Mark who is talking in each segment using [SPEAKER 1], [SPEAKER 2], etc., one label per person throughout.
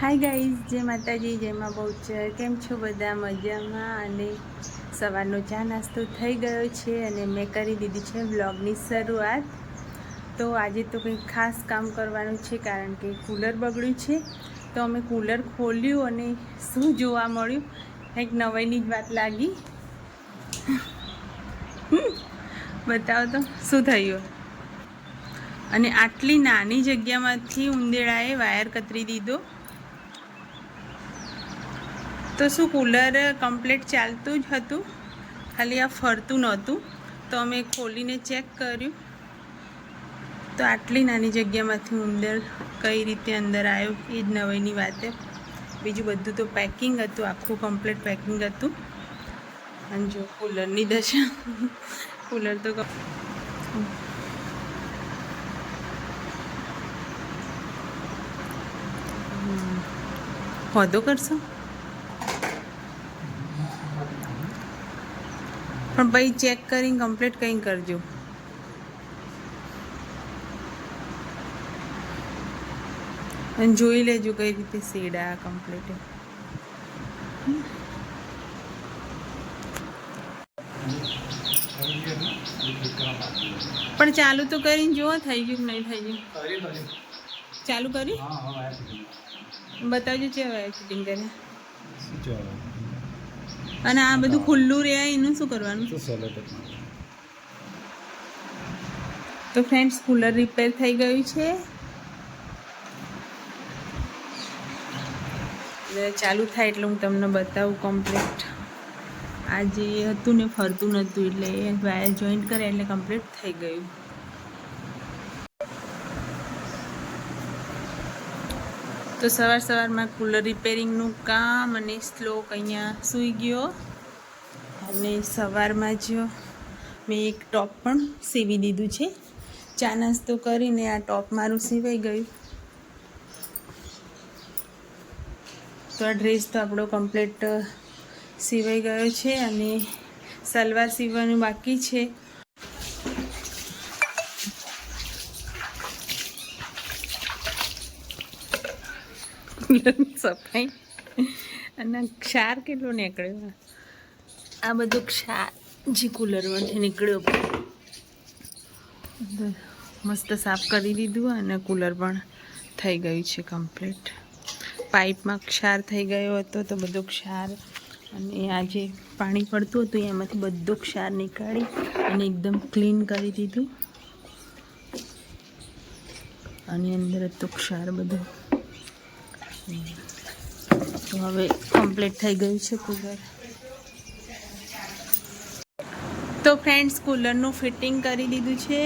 [SPEAKER 1] Hi guys, જય માતાજી, જય મા બહુચર. કેમ છો બધા? મજામાં. અને સવારનો ચા નાસ્તો થઈ ગયો છે અને મેં કરી દીધી છે વ્લોગની શરૂઆત. તો આજે તો કંઈક ખાસ કામ કરવાનું છે કારણ કે કૂલર બગડ્યું છે. તો અમે કૂલર ખોલ્યું અને શું જોવા મળ્યું, કંઈક નવાઈની જ વાત લાગી. બતાવો તો શું થયું. અને આટલી નાની જગ્યામાંથી ઉંદેડાએ વાયર કતરી દીધો. તો શું કૂલર કમ્પ્લીટ ચાલતું જ હતું, ખાલી આ ફરતું નહોતું. તો અમે ખોલીને ચેક કર્યું તો આટલી નાની જગ્યામાંથી ઉંદર કઈ રીતે અંદર આવ્યો એ જ નવાઈની વાત. બીજું બધું તો પેકિંગ હતું, આખું કમ્પ્લીટ પેકિંગ હતું. અને જો કૂલરની દશા, કૂલર તો હોદો કરશો પણ ભાઈ ચેક કરીને કમ્પ્લીટ કંઈ કરજો. અને જોઈ લેજો કઈ રીતે શેડા કમ્પ્લીટ. પણ ચાલુ તો કરીને જુઓ થઈ ગયું કે નહીં થઈ ગયું. ચાલુ કરી બતાવજો છે હવે ફિટિંગ કરે. અને આ બધું ખુલ્લું રહે એનું શું કરવાનું? તો ફ્રેન્ડ્સ, કૂલર રિપેર થઈ ગયું છે. ચાલુ થાય એટલે હું તમને બતાવું કમ્પ્લીટ. આ જે હતું ને ફરતું નહોતું એટલે વાયર જોઈન્ટ કરે એટલે કમ્પ્લીટ થઈ ગયું. તો સવારમાં કૂલર રિપેરિંગનું કામ અને શ્લોક અહીંયા સૂઈ ગયો. અને સવારમાં જ મેં એક ટોપ પણ સીવી દીધું છે. ચા નાસ્તો કરીને આ ટોપ મારું સીવાઈ ગયું. તો આ ડ્રેસ તો આપણો કમ્પ્લીટ સીવાઈ ગયો છે અને સલવાર સીવવાનું બાકી છે. સફાઈ અને ક્ષાર કેટલો નીકળ્યો. આ બધો ક્ષાર જે કૂલરમાંથી નીકળ્યો મસ્ત સાફ કરી દીધું અને કૂલર પણ થઈ ગયું છે કમ્પ્લીટ. પાઇપમાં ક્ષાર થઈ ગયો હતો તો બધો ક્ષાર અને આ જે પાણી પડતું હતું એમાંથી બધો ક્ષાર નીકાળી અને એકદમ ક્લીન કરી દીધું. અને અંદર તો ક્ષાર બધો. તો હવે કમ્પ્લીટ થઈ ગયું છે કૂલર. તો ફ્રેન્ડ્સ, કૂલરનું ફિટિંગ કરી દીધું છે.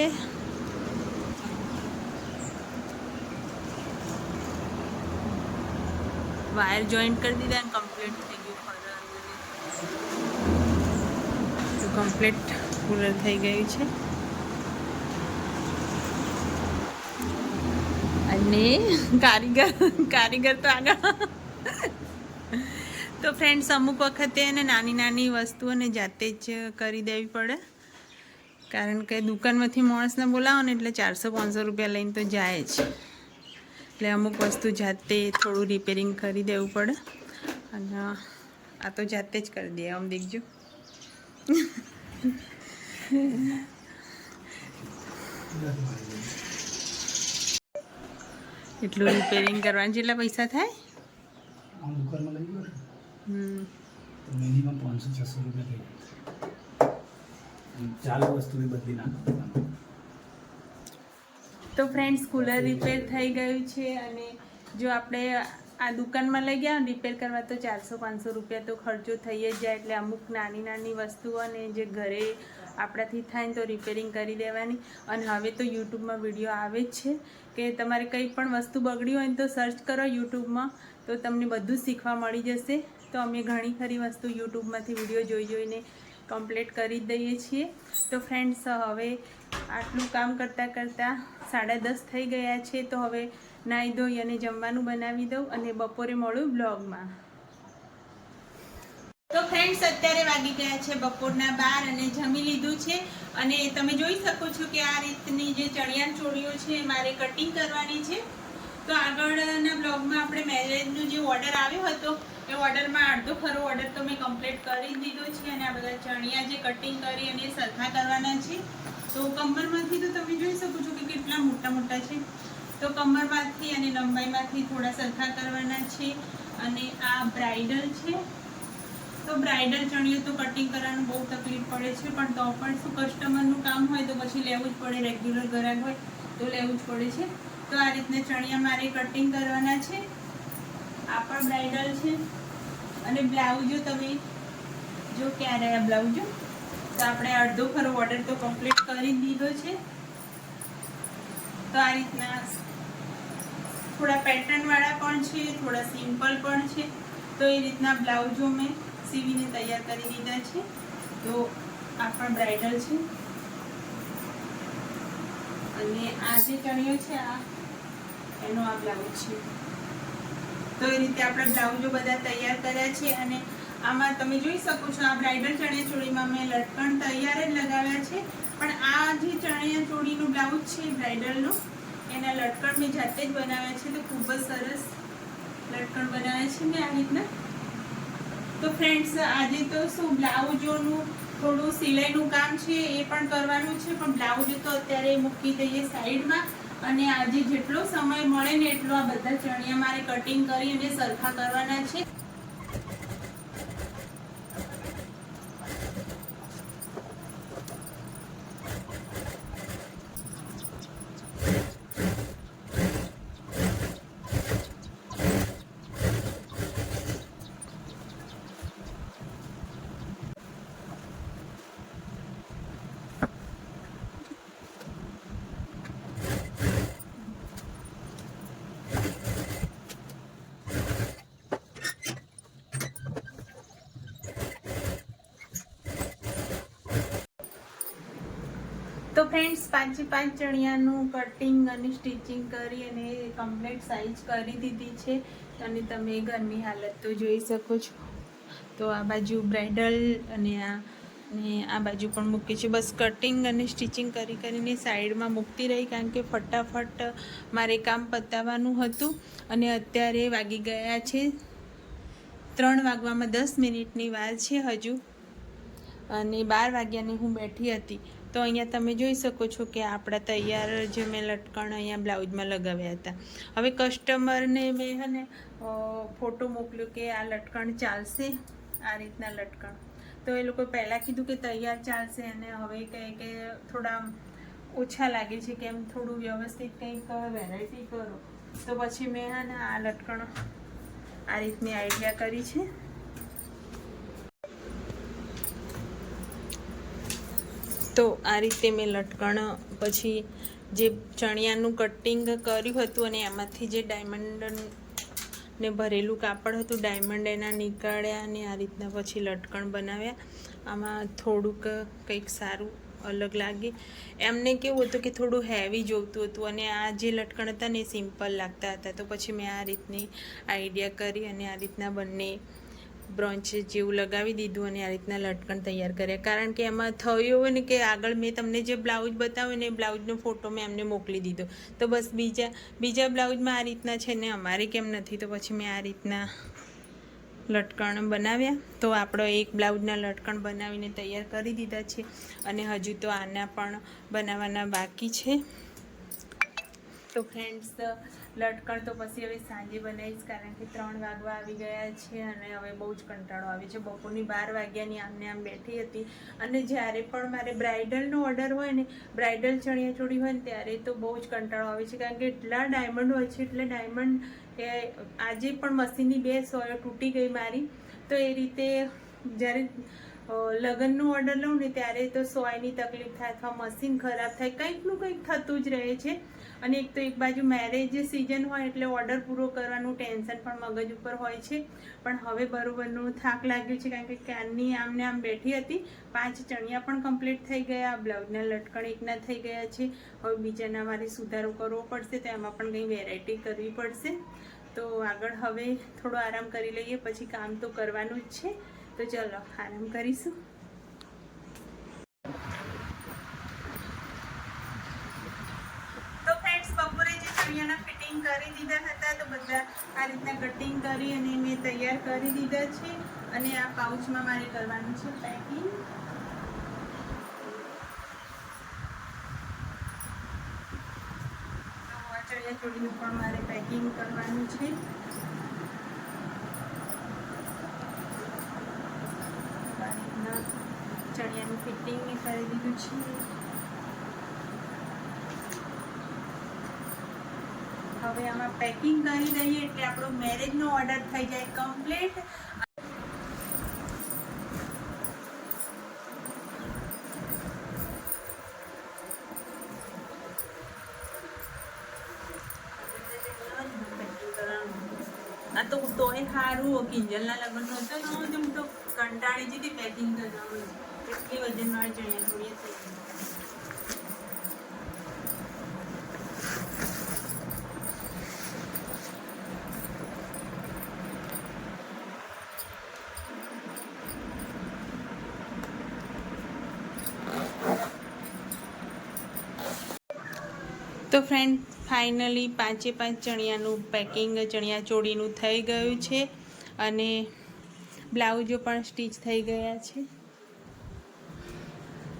[SPEAKER 1] વાયર જોઈન્ટ કરી દીધા અને કમ્પ્લીટ થઈ ગયું. તો કમ્પ્લીટ કૂલર થઈ ગયું છે. અને કારીગર તો આગળ. તો ફ્રેન્ડ્સ, અમુક વખતે એને નાની વસ્તુઓને જાતે જ કરી દેવી પડે કારણ કે દુકાનમાંથી માણસને બોલાવો ને એટલે 400-500 રૂપિયા લઈને તો જાય જ. એટલે અમુક વસ્તુ જાતે થોડું રિપેરિંગ કરી દેવું પડે. અને આ તો જાતે જ કરી દે. આમ દેખજો, એટલું રિપેરિંગ કરવાના જેટલા પૈસા થાય.
[SPEAKER 2] મિનિમમ 500-600 રૂપિયા થઈ જાય. ચાલુ વસ્તુની બદલી નાખો.
[SPEAKER 1] તો ફ્રેન્ડ્સ, કૂલર રિપેર થઈ ગયું છે. અને જો આપણે આ દુકાનમાં લઈ ગયા રિપેર કરવા તો 400-500 રૂપિયા તો ખર્ચો થઈ જ જાય. એટલે અમુક નાની વસ્તુઓને જે ઘરે આપણાથી થાય ને તો રિપેરિંગ કરી દેવાની. અને હવે તો યુટ્યુબમાં વિડીયો આવે જ છે કે તમારે કંઈ પણ વસ્તુ બગડી હોય ને તો સર્ચ કરો યુટ્યુબમાં, તો તમને બધું શીખવા મળી જશે. તો અમે ઘણી ખરી વસ્તુ યુટ્યુબમાંથી વિડીયો જોઈને કમ્પ્લીટ કરી દઈએ છીએ. તો ફ્રેન્ડ્સ, હવે આટલું કામ કરતાં 10:30 થઈ ગયા છે. તો હવે નાહી ધોઈ અને જમવાનું બનાવી દઉં અને બપોરે મળું બ્લોગમાં. તો ફ્રેન્ડ્સ, અત્યારે વાગી ગયા છે બપોરના 12 અને જમી લીધું છે. અને તમે જોઈ શકો છો કે આ રીતની જે ચણિયા ચોળીઓ છે મારે કટિંગ કરવાની છે. તો આગળના બ્લોગમાં આપણે મેરેજનો જે ઓર્ડર આવ્યો હતો એ ઓર્ડરમાં અડધો ખરો ઓર્ડર તો મેં કમ્પ્લીટ કરી દીધો છે અને આ બધા ચણિયા જે કટિંગ કરી અને સરખા કરવાના છે. તો કમરમાંથી તો તમે જોઈ શકો છો કે કેટલા મોટા મોટા છે. તો કમરમાંથી અને લંબાઈમાંથી થોડા સરખા કરવાના છે. અને આ બ્રાઇડલ છે. તો બ્રાઇડલ ચણિયો તો કટિંગ કરવાનું બહુ તકલીફ પડે છે, પણ તો પણ શું કસ્ટમરનું કામ હોય તો પછી લેવું જ પડે, રેગ્યુલર ગ્રાહક હોય તો લેવું જ પડે છે. તો આ રીતના ચણિયા મારે કટિંગ કરવાના છે. આ પણ બ્રાઇડલ છે. અને બ્લાઉઝો તમે જો ક્યારે આ બ્લાઉઝો તો આપણે અડધો ખરો ઓર્ડર તો કમ્પ્લીટ કરી દીધો છે. તો આ રીતના થોડા પેટર્ન વાળા પણ છે, થોડા સિમ્પલ પણ છે. તો એ રીતના બ્લાઉઝો મેં સીવીને તૈયાર કરી દીધા છે. તો આ પણ બ્રાઇડલ છે. અને આ જે ચણિયો છે આ એનો આ બ્લાઉઝ છે. તો એ રીતે આપણે બ્લાઉઝો બધા તૈયાર કર્યા છે. અને આમાં તમે જોઈ શકો છો આ બ્રાઇડલ ચણિયા ચોળીમાં મેં લટકણ તૈયાર જ લગાવ્યા છે. પણ આ જે ચણિયા ચોળીનું બ્લાઉઝ છે બ્રાઇડલનું, એના લટકણ મેં જાતે જ બનાવ્યા છે. તો ખૂબ જ સરસ લટકણ બનાવ્યા છે મેં આ રીતના. તો ફ્રેન્ડ્સ, આજે તો શું બ્લાઉઝોનું થોડું સિલાઈનું કામ છે એ પણ કરવાનું છે, પણ બ્લાઉઝ તો અત્યારે મૂકી દઈએ સાઈડમાં. અને આજે જેટલો સમય મળે ને એટલો આ બધા ચણિયા મારે કટિંગ કરી અને સરખા કરવાના છે. તો ફ્રેન્ડ્સ, 5 ચણિયાનું કટિંગ અને સ્ટિચિંગ કરી અને કમ્પ્લીટ સાઇઝ કરી દીધી છે. અને તમે ઘરની હાલત તો જોઈ શકો છો. તો આ બાજુ બ્રાઇડલ અને આ બાજુ પણ મૂકી છે. બસ કટિંગ અને સ્ટિચિંગ કરીને સાઈડમાં મૂકતી રહી, કારણ કે ફટાફટ મારે કામ પતાવવાનું હતું. અને અત્યારે વાગી ગયા છે 3 વાગવામાં 10 મિનિટની વાર છે હજુ. અને 12 વાગ્યાની હું બેઠી હતી. તો અહીંયા તમે જોઈ શકો છો કે આપણા તૈયાર જે મેં લટકણ અહીંયા બ્લાઉઝમાં લગાવ્યા હતા. હવે કસ્ટમરને મેં છે ને ફોટો મોકલ્યો કે આ લટકણ ચાલશે, આ રીતના લટકણ. તો એ લોકો પહેલાં કીધું કે તૈયાર ચાલશે, અને હવે કહે કે થોડા ઓછા લાગે છે, કેમ થોડું વ્યવસ્થિત કંઈક વેરાયટી કરો. તો પછી મેં છે ને આ લટકણ આ રીતની આઈડિયા કરી છે. તો આ રીતે મેં લટકણ પછી જે ચણિયાનું કટિંગ કર્યું હતું અને એમાંથી જે ડાયમંડ ને ભરેલું કાપડ હતું, ડાયમંડ એના નીકાળ્યા અને આ રીતના પછી લટકણ બનાવ્યા. આમાં થોડુંક કંઈક સારું અલગ લાગે. એમને કેવું હતું કે થોડું હેવી જોઈતું હતું, અને આ જે લટકણ હતા ને એ સિમ્પલ લાગતા હતા. તો પછી મેં આ રીતની આઈડિયા કરી અને આ રીતના બંને બ્રોન્ચ જેવું લગાવી દીધું અને આ રીતના લટકણ તૈયાર કર્યા. કારણ કે એમાં થયું હોય ને કે આગળ મેં તમને જે બ્લાઉઝ બતાવ્યું ને એ બ્લાઉઝનો ફોટો મેં એમને મોકલી દીધો. તો બસ બીજા બ્લાઉઝમાં આ રીતના છે ને અમારે કેમ નથી. તો પછી મેં આ રીતના લટકણ બનાવ્યા. તો આપણો એક બ્લાઉઝના લટકણ બનાવીને તૈયાર કરી દીધા છે. અને હજુ તો આના પણ બનાવવાના બાકી છે. તો ફ્રેન્ડ્સ, લટકણ તો પછી હવે સાંજે બનાવીશ, કારણ કે 3 વાગવા આવી ગયા છે અને હવે બહુ જ કંટાળો આવે છે. બપોરની 12 વાગ્યાની આમ બેઠી હતી. અને જ્યારે પણ મારે બ્રાઇડલનો ઓર્ડર હોય ને, બ્રાઇડલ ચણિયાચોળી હોય ને, ત્યારે તો બહુ જ કંટાળો આવે છે, કારણ કે એટલા ડાયમંડ હોય છે. એટલે ડાયમંડ આજે પણ મશીનની 2 સોયો તૂટી ગઈ મારી. તો એ રીતે જ્યારે લગ્નનો ઓર્ડર લઉં ને ત્યારે તો સોયની તકલીફ થાય અથવા મશીન ખરાબ થાય, કંઈકનું કંઈક થતું જ રહે છે. અને એક તો એક બાજુ મેરેજ સિઝન હોય એટલે ઓર્ડર પૂરો કરવાનું ટેન્શન પણ મગજ ઉપર હોય છે. પણ હવે બરોબરનું થાક લાગ્યું છે, કારણ કે ક્યારની આમ બેઠી હતી. 5 ચણિયા પણ કમ્પ્લીટ થઈ ગયા, બ્લાઉઝના લટકણ એકના થઈ ગયા છે. હવે બીજાના મારે સુધારો કરવો પડશે, તો એમાં પણ કંઈ વેરાયટી કરવી પડશે. તો આગળ હવે થોડો આરામ કરી લઈએ, પછી કામ તો કરવાનું જ છે. તો ચલો આરામ કરીશું. ચણિયાના ફિટિંગ કટિંગ કરી દીધા હતા, તો બધા આ રીતના કટિંગ કરી અને મેં તૈયાર કરી દીધા છે. અને આ પાઉચમાં મારે કરવાનું છે પેકિંગ. તો આ ચણિયા ચોળીનું પણ મારે પેકિંગ કરવાનું છે. ચણિયાનું ફિટિંગ મેં કરી દીધું છે. હવે આમાં પેકિંગ કરી દઈએ એટલે આપણો મેરેજનો ઓર્ડર થઈ જાય કમ્પ્લીટ. આ તો તોય સારું કિંજલના લગ્નનો હતો ને હું તો કંટાળી જતી પેકિંગ કરવાનું. એટલી વજનવાળી ચણિયા ચોળી થઈ ગઈ. તો ફ્રેન્ડ ફાઇનલી 5 ચણિયાનું પેકિંગ ચણિયા ચોળીનું થઈ ગયું છે અને બ્લાઉઝો પણ સ્ટીચ થઈ ગયા છે.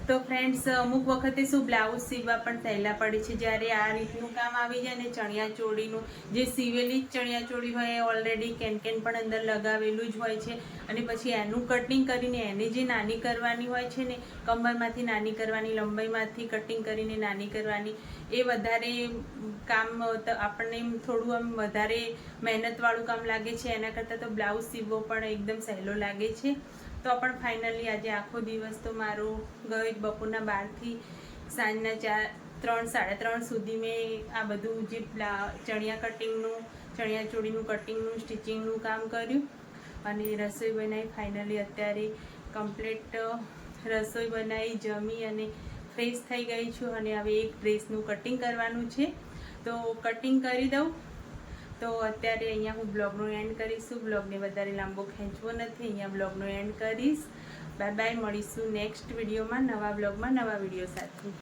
[SPEAKER 1] તો ફ્રેન્ડ્સ અમુક વખતે શું બ્લાઉઝ સીવવા પણ સહેલા પડે છે. જ્યારે આ રીતનું કામ આવી જાય ને ચણિયા ચોળીનું, જે સીવેલી જ ચણિયા ચોળી હોય એ ઓલરેડી કેન પણ અંદર લગાવેલું જ હોય છે અને પછી એનું કટિંગ કરીને એને જે નાની કરવાની હોય છે ને, કમરમાંથી નાની કરવાની, લંબાઈમાંથી કટિંગ કરીને નાની કરવાની, એ વધારે કામ આપણને થોડું આમ વધારે મહેનતવાળું કામ લાગે છે. એના કરતાં તો બ્લાઉઝ સીવવો પણ એકદમ સહેલો લાગે છે. તો પણ ફાઇનલી આજે આખો દિવસ તો મારો ગયો જ. બપોરના 12થી સાંજના 3-3:30 સુધી મેં આ બધું જે ચણિયા કટિંગનું, ચણિયા ચોળીનું કટિંગનું, સ્ટિચિંગનું કામ કર્યું અને રસોઈ બનાવી. ફાઇનલી અત્યારે કમ્પ્લીટ રસોઈ બનાવી, જમી અને ફ્રેશ થઈ ગઈ છું અને હવે એક ડ્રેસનું કટિંગ કરવાનું છે, તો કટિંગ કરી દઉં. તો અત્યારે અહીંયા હું બ્લોગનો એન્ડ કરીશું. બ્લોગને વધારે લાંબો ખેંચવો નથી, અહીંયા બ્લોગનો એન્ડ કરીશ. Bye bye. મળીશું નેક્સ્ટ વિડીયોમાં, નવા બ્લોગમાં નવા વિડીયો સાથે.